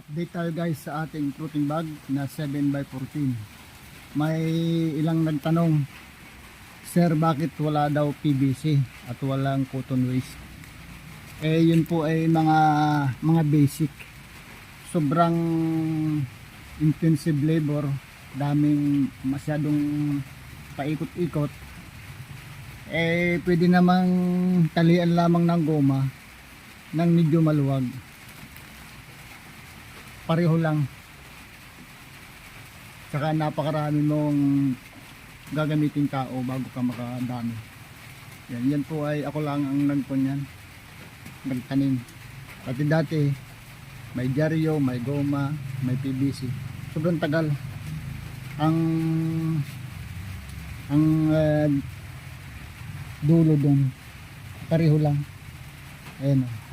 Update tayo guys sa ating fruiting bag na 7x14. May ilang nagtanong, Sir, bakit wala daw PVC at walang cotton waste? Yun po ay mga basic. Sobrang intensive labor, daming masyadong paikot-ikot. Pwede namang talian lamang ng goma ng medyo maluwag. Pareho lang. Saka napakarami mong gagamitin tao bago ka makadami. Yan po ay ako lang ang nagpunyan, nagtanim. Pati dati may dyaryo, may goma, may PVC. Sobrang tagal. Ang dulo doon pareho lang. Ayan o.